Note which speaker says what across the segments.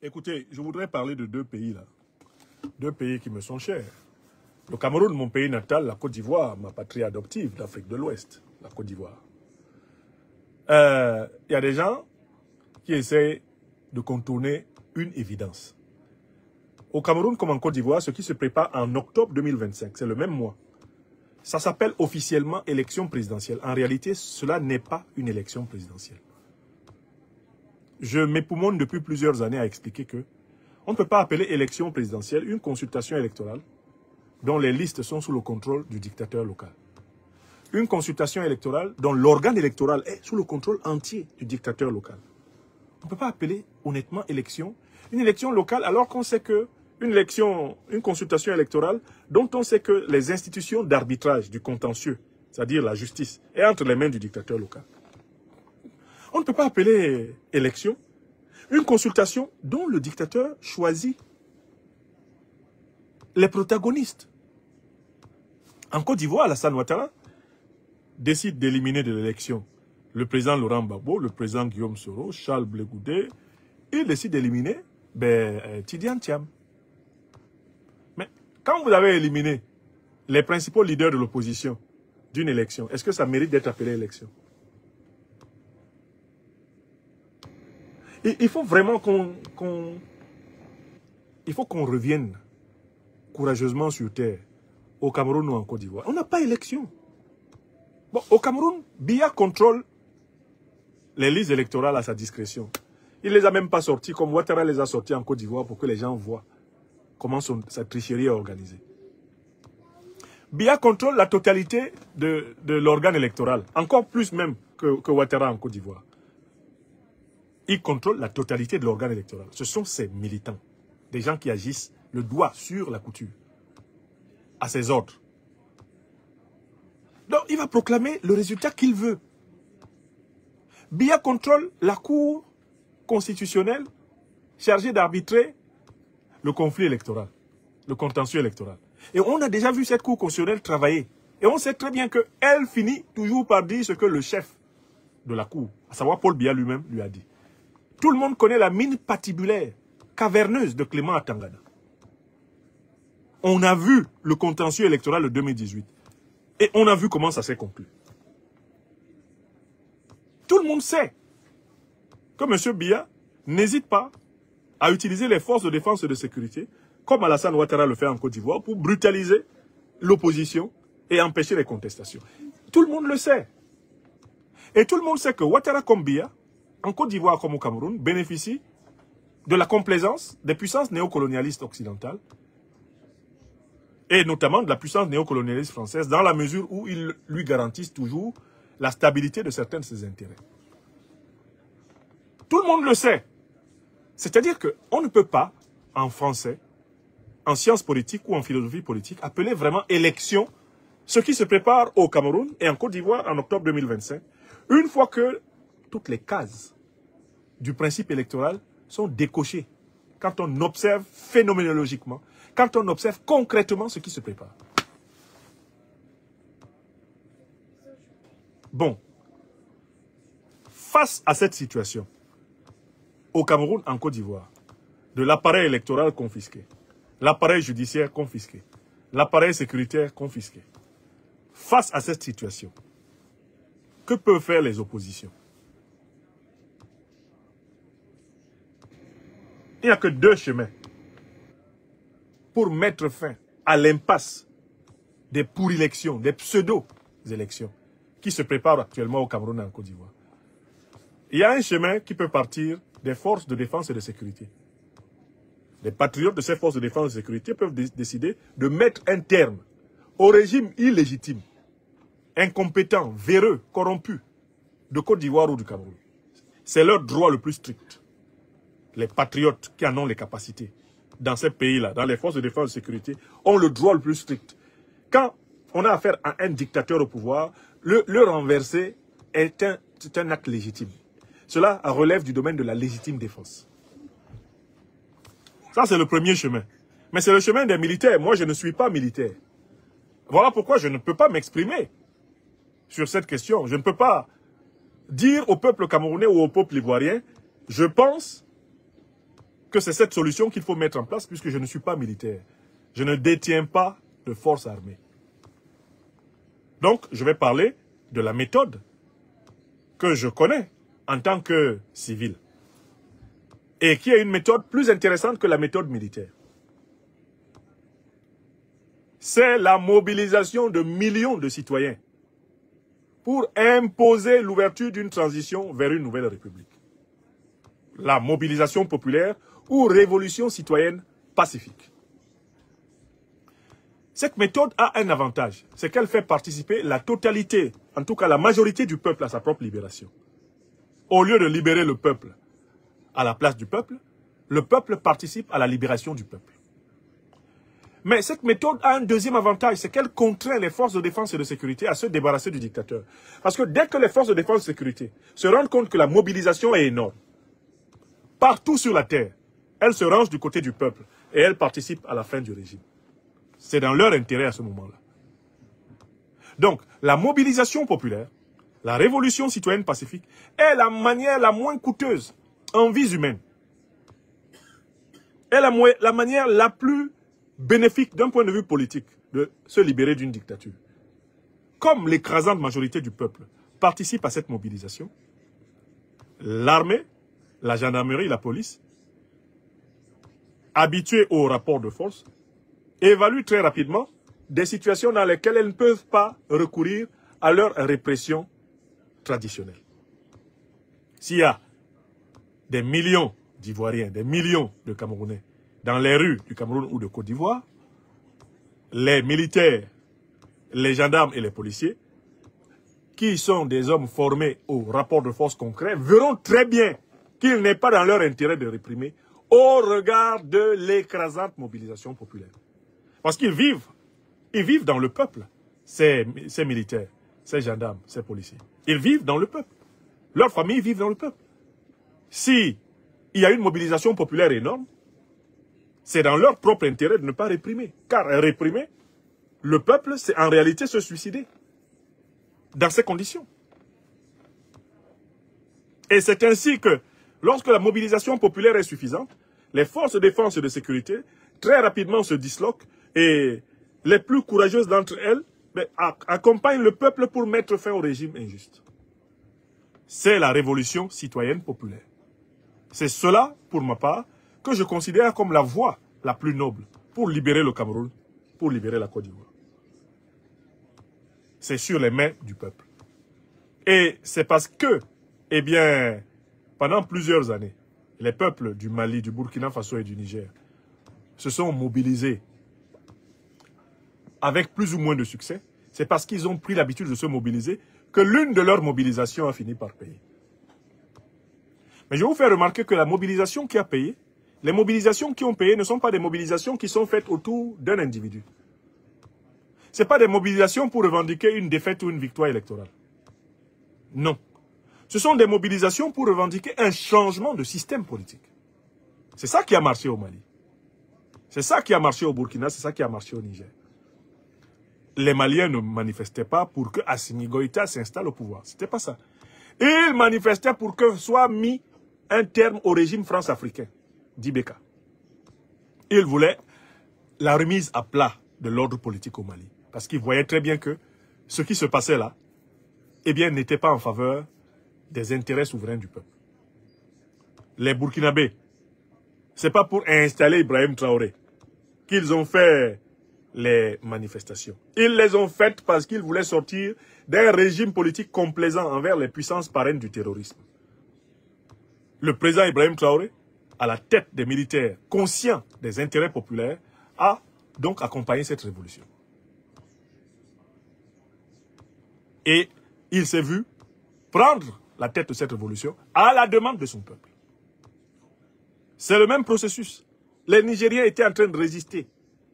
Speaker 1: Écoutez, je voudrais parler de deux pays là. Deux pays qui me sont chers. Le Cameroun, mon pays natal, la Côte d'Ivoire, ma patrie adoptive d'Afrique de l'Ouest, la Côte d'Ivoire. Il y a des gens qui essaient de contourner une évidence. Au Cameroun comme en Côte d'Ivoire, ce qui se prépare en octobre 2025, c'est le même mois. Ça s'appelle officiellement élection présidentielle. En réalité, cela n'est pas une élection présidentielle. Je m'époumonne depuis plusieurs années à expliquer que on ne peut pas appeler élection présidentielle une consultation électorale dont les listes sont sous le contrôle du dictateur local. Une consultation électorale dont l'organe électoral est sous le contrôle entier du dictateur local. On ne peut pas appeler honnêtement une élection locale alors qu'on sait que une consultation électorale dont on sait que les institutions d'arbitrage du contentieux, c'est-à-dire la justice, est entre les mains du dictateur local. On ne peut pas appeler élection une consultation dont le dictateur choisit les protagonistes. En Côte d'Ivoire, Alassane Ouattara décide d'éliminer de l'élection le président Laurent Gbagbo, le président Guillaume Soro, Charles Blé Goudé. Il décide d'éliminer Tidiane Thiam. Mais quand vous avez éliminé les principaux leaders de l'opposition d'une élection, est-ce que ça mérite d'être appelé élection? Il faut vraiment qu'on revienne courageusement sur terre, au Cameroun ou en Côte d'Ivoire. On n'a pas élection. Bon, au Cameroun, Biya contrôle les listes électorales à sa discrétion. Il ne les a même pas sortis comme Ouattara les a sortis en Côte d'Ivoire pour que les gens voient comment sa tricherie est organisée. Biya contrôle la totalité de l'organe électoral, encore plus même que Ouattara en Côte d'Ivoire. Il contrôle la totalité de l'organe électoral. Ce sont ses militants, des gens qui agissent le doigt sur la couture, à ses ordres. Donc, il va proclamer le résultat qu'il veut. Biya contrôle la Cour constitutionnelle chargée d'arbitrer le conflit électoral, le contentieux électoral. Et on a déjà vu cette Cour constitutionnelle travailler. Et on sait très bien qu'elle finit toujours par dire ce que le chef de la Cour, à savoir Paul Biya lui-même, lui a dit. Tout le monde connaît la mine patibulaire, caverneuse de Clément Atangana. On a vu le contentieux électoral de 2018. Et on a vu comment ça s'est conclu. Tout le monde sait que M. Biya n'hésite pas à utiliser les forces de défense et de sécurité, comme Alassane Ouattara le fait en Côte d'Ivoire, pour brutaliser l'opposition et empêcher les contestations. Tout le monde le sait. Et tout le monde sait que Ouattara comme Biya, en Côte d'Ivoire comme au Cameroun, bénéficie de la complaisance des puissances néocolonialistes occidentales et notamment de la puissance néocolonialiste française dans la mesure où ils lui garantissent toujours la stabilité de certains de ses intérêts. Tout le monde le sait. C'est-à-dire qu'on ne peut pas, en français, en sciences politiques ou en philosophie politique, appeler vraiment élection ce qui se prépare au Cameroun et en Côte d'Ivoire en octobre 2025, une fois que toutes les cases du principe électoral sont décochées quand on observe phénoménologiquement, quand on observe concrètement ce qui se prépare. Bon, face à cette situation, au Cameroun, en Côte d'Ivoire, de l'appareil électoral confisqué, l'appareil judiciaire confisqué, l'appareil sécuritaire confisqué, face à cette situation, que peuvent faire les oppositions? Il n'y a que deux chemins pour mettre fin à l'impasse des pour-élections, des pseudo-élections qui se préparent actuellement au Cameroun et en Côte d'Ivoire. Il y a un chemin qui peut partir des forces de défense et de sécurité. Les patriotes de ces forces de défense et de sécurité peuvent décider de mettre un terme au régime illégitime, incompétent, véreux, corrompu de Côte d'Ivoire ou du Cameroun. C'est leur droit le plus strict. Les patriotes qui en ont les capacités dans ces pays-là, dans les forces de défense et de sécurité, ont le droit le plus strict. Quand on a affaire à un dictateur au pouvoir, le renverser est un acte légitime. Cela relève du domaine de la légitime défense. Ça, c'est le premier chemin. Mais c'est le chemin des militaires. Moi, je ne suis pas militaire. Voilà pourquoi je ne peux pas m'exprimer sur cette question. Je ne peux pas dire au peuple camerounais ou au peuple ivoirien, je pense que c'est cette solution qu'il faut mettre en place puisque je ne suis pas militaire. Je ne détiens pas de forces armées. Donc, je vais parler de la méthode que je connais en tant que civil et qui est une méthode plus intéressante que la méthode militaire. C'est la mobilisation de millions de citoyens pour imposer l'ouverture d'une transition vers une nouvelle république. La mobilisation populaire ou révolution citoyenne pacifique. Cette méthode a un avantage, c'est qu'elle fait participer la totalité, en tout cas la majorité du peuple à sa propre libération. Au lieu de libérer le peuple à la place du peuple, le peuple participe à la libération du peuple. Mais cette méthode a un deuxième avantage, c'est qu'elle contraint les forces de défense et de sécurité à se débarrasser du dictateur. Parce que dès que les forces de défense et de sécurité se rendent compte que la mobilisation est énorme, partout sur la terre, elles se rangent du côté du peuple et elles participent à la fin du régime. C'est dans leur intérêt à ce moment-là. Donc, la mobilisation populaire, la révolution citoyenne pacifique est la manière la moins coûteuse en vies humaines. Est la manière la plus bénéfique d'un point de vue politique de se libérer d'une dictature. Comme l'écrasante majorité du peuple participe à cette mobilisation, l'armée, la gendarmerie, la police, habitués au rapport de force, évaluent très rapidement des situations dans lesquelles elles ne peuvent pas recourir à leur répression traditionnelle. S'il y a des millions d'Ivoiriens, des millions de Camerounais dans les rues du Cameroun ou de Côte d'Ivoire, les militaires, les gendarmes et les policiers, qui sont des hommes formés au rapport de force concret, verront très bien qu'il n'est pas dans leur intérêt de réprimer au regard de l'écrasante mobilisation populaire. Parce qu'ils vivent dans le peuple, ces militaires, ces gendarmes, ces policiers. Ils vivent dans le peuple. Leurs familles vivent dans le peuple. Si il y a une mobilisation populaire énorme, c'est dans leur propre intérêt de ne pas réprimer. Car réprimer, le peuple, c'est en réalité se suicider. Dans ces conditions. Et c'est ainsi que, lorsque la mobilisation populaire est suffisante, les forces de défense et de sécurité, très rapidement se disloquent et les plus courageuses d'entre elles accompagnent le peuple pour mettre fin au régime injuste. C'est la révolution citoyenne populaire. C'est cela, pour ma part, que je considère comme la voie la plus noble pour libérer le Cameroun, pour libérer la Côte d'Ivoire. C'est sur les mains du peuple. Et c'est parce que, eh bien, pendant plusieurs années, les peuples du Mali, du Burkina Faso et du Niger se sont mobilisés avec plus ou moins de succès. C'est parce qu'ils ont pris l'habitude de se mobiliser que l'une de leurs mobilisations a fini par payer. Mais je vais vous faire remarquer que la mobilisation qui a payé, les mobilisations qui ont payé ne sont pas des mobilisations qui sont faites autour d'un individu. Ce ne sont pas des mobilisations pour revendiquer une défaite ou une victoire électorale. Non. Ce sont des mobilisations pour revendiquer un changement de système politique. C'est ça qui a marché au Mali. C'est ça qui a marché au Burkina, c'est ça qui a marché au Niger. Les Maliens ne manifestaient pas pour que Assimi Goïta s'installe au pouvoir. C'était pas ça. Ils manifestaient pour que soit mis un terme au régime france-africain d'Ibeka. Ils voulaient la remise à plat de l'ordre politique au Mali. Parce qu'ils voyaient très bien que ce qui se passait là, eh bien, n'était pas en faveur des intérêts souverains du peuple. Les Burkinabés, c'est pas pour installer Ibrahim Traoré qu'ils ont fait les manifestations. Ils les ont faites parce qu'ils voulaient sortir d'un régime politique complaisant envers les puissances parraines du terrorisme. Le président Ibrahim Traoré, à la tête des militaires conscients des intérêts populaires, a donc accompagné cette révolution. Et il s'est vu prendre la tête de cette révolution à la demande de son peuple. C'est le même processus. Les Nigériens étaient en train de résister,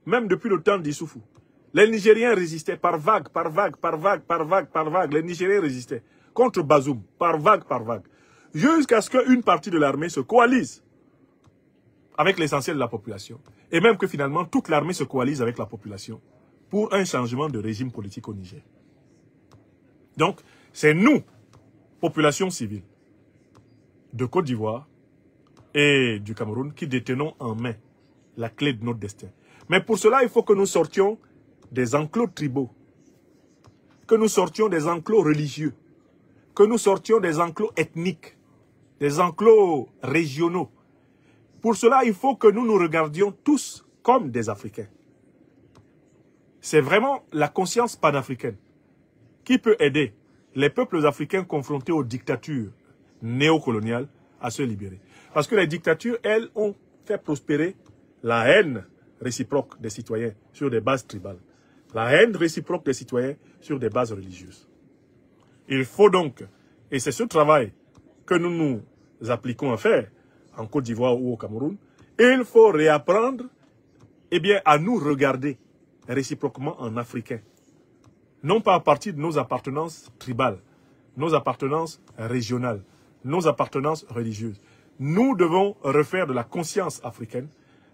Speaker 1: même depuis le temps d'Issoufou. Les Nigériens résistaient par vague, par vague, par vague, par vague, par vague. Les Nigériens résistaient contre Bazoum, par vague, jusqu'à ce qu'une partie de l'armée se coalise avec l'essentiel de la population. Et même que finalement, toute l'armée se coalise avec la population pour un changement de régime politique au Niger. Donc, c'est nous, population civile, de Côte d'Ivoire et du Cameroun qui détenons en main la clé de notre destin. Mais pour cela, il faut que nous sortions des enclos tribaux, que nous sortions des enclos religieux, que nous sortions des enclos ethniques, des enclos régionaux. Pour cela, il faut que nous nous regardions tous comme des Africains. C'est vraiment la conscience panafricaine qui peut aider les peuples africains confrontés aux dictatures néocoloniales à se libérer. Parce que les dictatures, elles, ont fait prospérer la haine réciproque des citoyens sur des bases tribales. La haine réciproque des citoyens sur des bases religieuses. Il faut donc, et c'est ce travail que nous nous appliquons à faire en Côte d'Ivoire ou au Cameroun, il faut réapprendre à nous regarder réciproquement en Africains. Non pas à partir de nos appartenances tribales, nos appartenances régionales, nos appartenances religieuses. Nous devons refaire de la conscience africaine,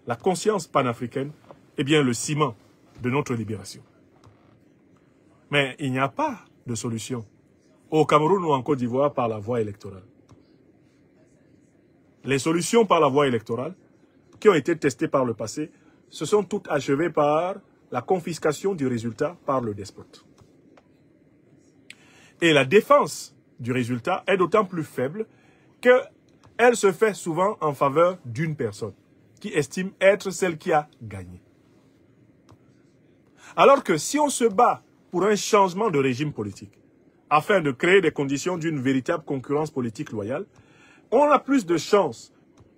Speaker 1: la conscience panafricaine, le ciment de notre libération. Mais il n'y a pas de solution au Cameroun ou en Côte d'Ivoire par la voie électorale. Les solutions par la voie électorale qui ont été testées par le passé se sont toutes achevées par la confiscation du résultat par le despote. Et la défense du résultat est d'autant plus faible qu'elle se fait souvent en faveur d'une personne qui estime être celle qui a gagné. Alors que si on se bat pour un changement de régime politique, afin de créer des conditions d'une véritable concurrence politique loyale, on a plus de chances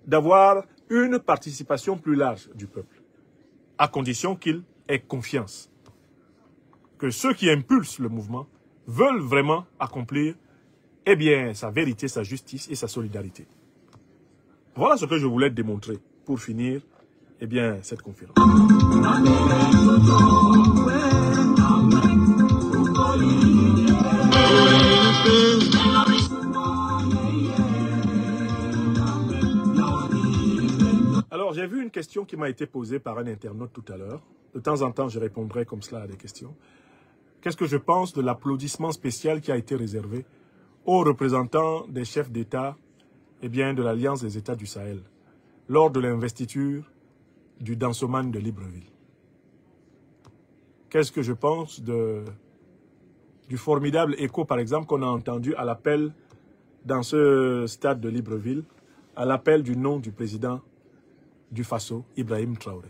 Speaker 1: d'avoir une participation plus large du peuple, à condition qu'il ait confiance que ceux qui impulsent le mouvement veulent vraiment accomplir sa vérité, sa justice et sa solidarité. Voilà ce que je voulais démontrer pour finir cette conférence. Alors, j'ai vu une question qui m'a été posée par un internaute tout à l'heure. De temps en temps, je répondrai comme cela à des questions. Qu'est-ce que je pense de l'applaudissement spécial qui a été réservé aux représentants des chefs d'État de l'Alliance des États du Sahel lors de l'investiture du Dansoman de Libreville? Qu'est-ce que je pense du formidable écho, par exemple, qu'on a entendu à l'appel dans ce stade de Libreville, à l'appel du nom du président du Faso, Ibrahim Traoré?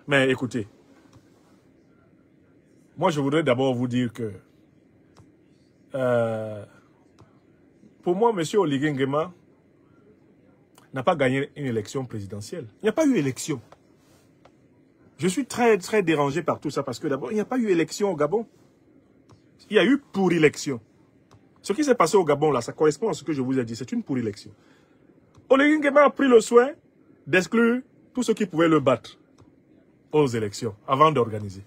Speaker 1: Mais écoutez, moi je voudrais d'abord vous dire que pour moi, M. Oligui Nguema n'a pas gagné une élection présidentielle. Il n'y a pas eu élection. Je suis très, très dérangé par tout ça parce que d'abord, il n'y a pas eu élection au Gabon. Il y a eu pour-élection. Ce qui s'est passé au Gabon, là, ça correspond à ce que je vous ai dit. C'est une pour-élection. Oligui Nguema a pris le soin d'exclure tous ceux qui pouvaient le battre aux élections avant d'organiser.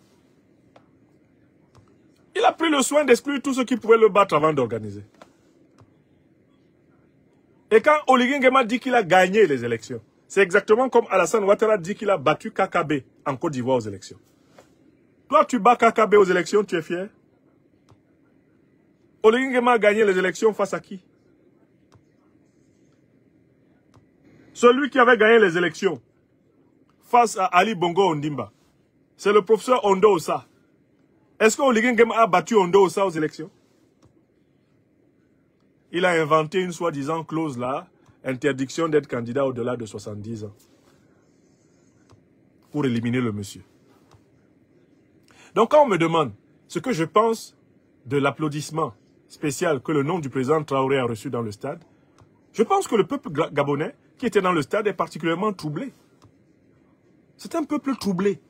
Speaker 1: Il a pris le soin d'exclure tous ceux qui pouvaient le battre avant d'organiser. Et quand Oligui Nguema dit qu'il a gagné les élections, c'est exactement comme Alassane Ouattara dit qu'il a battu KKB en Côte d'Ivoire aux élections. Toi, tu bats KKB aux élections, tu es fier? Oligui Nguema a gagné les élections face à qui? Celui qui avait gagné les élections face à Ali Bongo Ondimba, c'est le professeur Ondo Ossa. Est-ce que Oligui Nguema a battu Ondo Ossa aux élections? Il a inventé une soi-disant clause là, interdiction d'être candidat au-delà de 70 ans, pour éliminer le monsieur. Donc quand on me demande ce que je pense de l'applaudissement spécial que le nom du président Traoré a reçu dans le stade, je pense que le peuple gabonais qui était dans le stade est particulièrement troublé. C'est un peuple troublé.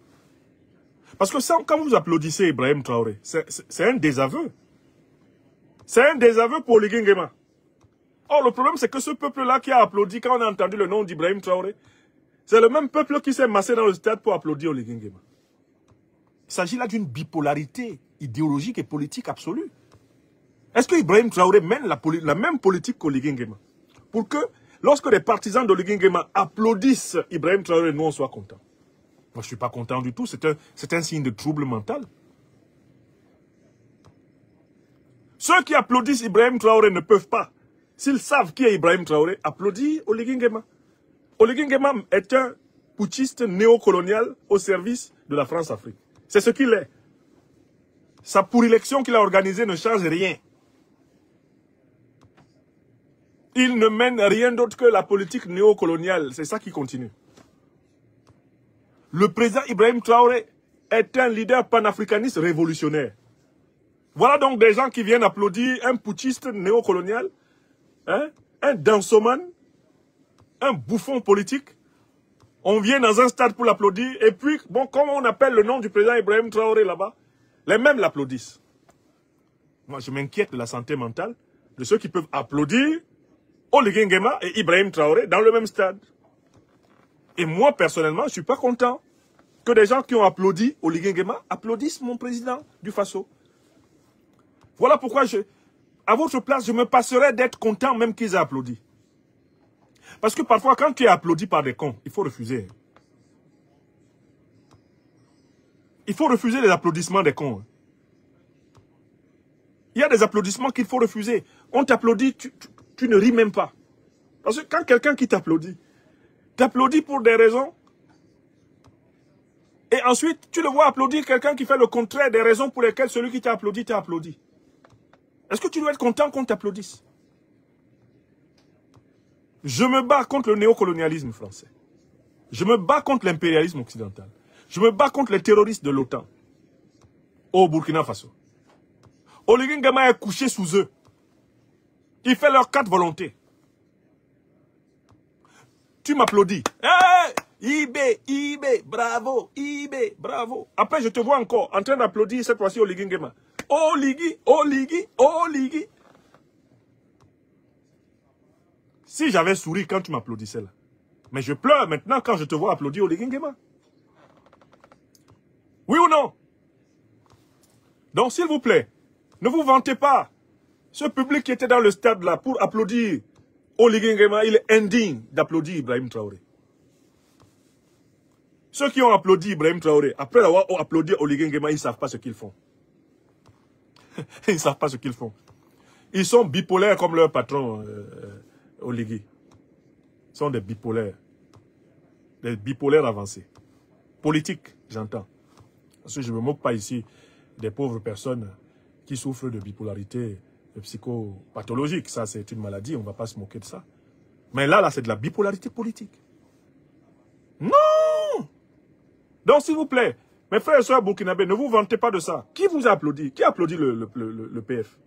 Speaker 1: Parce que quand vous applaudissez Ibrahim Traoré, c'est un désaveu. C'est un désaveu pour Oligui Nguema. Or, le problème, c'est que ce peuple-là qui a applaudi quand on a entendu le nom d'Ibrahim Traoré, c'est le même peuple qui s'est massé dans le stade pour applaudir Oligui Nguema. Il s'agit là d'une bipolarité idéologique et politique absolue. Est-ce que Ibrahim Traoré mène la même politique qu'Oligui Nguema? Pour que, lorsque les partisans d'Oligui Nguema applaudissent Ibrahim Traoré, nous, on soit contents. Moi, je ne suis pas content du tout. C'est un signe de trouble mental. Ceux qui applaudissent Ibrahim Traoré ne peuvent pas s'ils savent qui est Ibrahim Traoré, applaudissent Oligui Nguema. Oligui Nguema est un putschiste néocolonial au service de la France-Afrique. C'est ce qu'il est. Sa pour-élection qu'il a organisée ne change rien. Il ne mène rien d'autre que la politique néocoloniale. C'est ça qui continue. Le président Ibrahim Traoré est un leader panafricaniste révolutionnaire. Voilà donc des gens qui viennent applaudir un putschiste néocolonial, hein, un dansomane, un bouffon politique. On vient dans un stade pour l'applaudir. Et puis, bon, comme on appelle le nom du président Ibrahim Traoré là-bas, les mêmes l'applaudissent. Moi, je m'inquiète de la santé mentale de ceux qui peuvent applaudir Oligui Nguema et Ibrahim Traoré dans le même stade. Et moi, personnellement, je ne suis pas content que des gens qui ont applaudi Oligui Nguema applaudissent mon président du Faso. Voilà pourquoi, à votre place, je me passerais d'être content même qu'ils aient applaudi. Parce que parfois, quand tu es applaudi par des cons, il faut refuser. Il faut refuser les applaudissements des cons. Il y a des applaudissements qu'il faut refuser. On t'applaudit, tu ne ris même pas. Parce que quand quelqu'un qui t'applaudit pour des raisons, et ensuite tu le vois applaudir quelqu'un qui fait le contraire des raisons pour lesquelles celui qui t'a applaudi t'a applaudi. Est-ce que tu dois être content qu'on t'applaudisse? Je me bats contre le néocolonialisme français. Je me bats contre l'impérialisme occidental. Je me bats contre les terroristes de l'OTAN au Burkina Faso. Oligui Nguema est couché sous eux. Il fait leurs 4 volontés. Tu m'applaudis. Hey, IB, bravo, IB, bravo. Après, je te vois encore en train d'applaudir cette fois-ci Oligui Nguema. Oligui. Si j'avais souri quand tu m'applaudissais là. Mais je pleure maintenant quand je te vois applaudir Oligui Nguema. Oui ou non? Donc, s'il vous plaît, ne vous vantez pas. Ce public qui était dans le stade là pour applaudir Oligui Nguema, il est indigne d'applaudir Ibrahim Traoré. Ceux qui ont applaudi Ibrahim Traoré, après avoir applaudi Oligui Nguema, ils ne savent pas ce qu'ils font. Ils ne savent pas ce qu'ils font. Ils sont bipolaires comme leur patron Oligui. Ils sont des bipolaires. Des bipolaires avancés. Politiques, j'entends. Parce que je ne me moque pas ici des pauvres personnes qui souffrent de bipolarité psychopathologique. Ça, c'est une maladie, on ne va pas se moquer de ça. Mais là, c'est de la bipolarité politique. Non! Donc, s'il vous plaît, mes frères et sœurs burkinabés, ne vous vantez pas de ça. Qui vous a applaudi? Qui a applaudi le PF?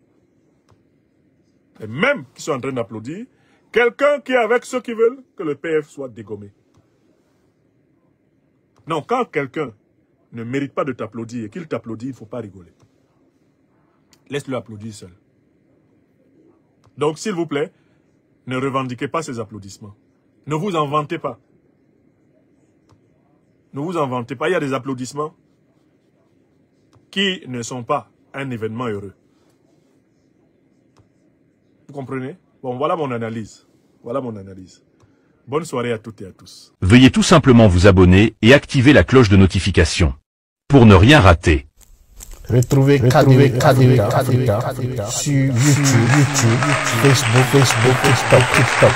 Speaker 1: Et même qui sont en train d'applaudir, quelqu'un qui est avec ceux qui veulent que le PF soit dégommé. Non, quand quelqu'un ne mérite pas de t'applaudir et qu'il t'applaudit, il ne faut pas rigoler. Laisse-le applaudir seul. Donc, s'il vous plaît, ne revendiquez pas ces applaudissements. Ne vous en vantez pas. Ne vous en vantez pas. Il y a des applaudissements qui ne sont pas un événement heureux. Vous comprenez? Bon, voilà mon analyse. Voilà mon analyse. Bonne soirée à toutes et à tous.
Speaker 2: Veuillez tout simplement vous abonner et activer la cloche de notification pour ne rien rater.
Speaker 3: Retrouvez KDV Africa sur YouTube, Facebook, TikTok.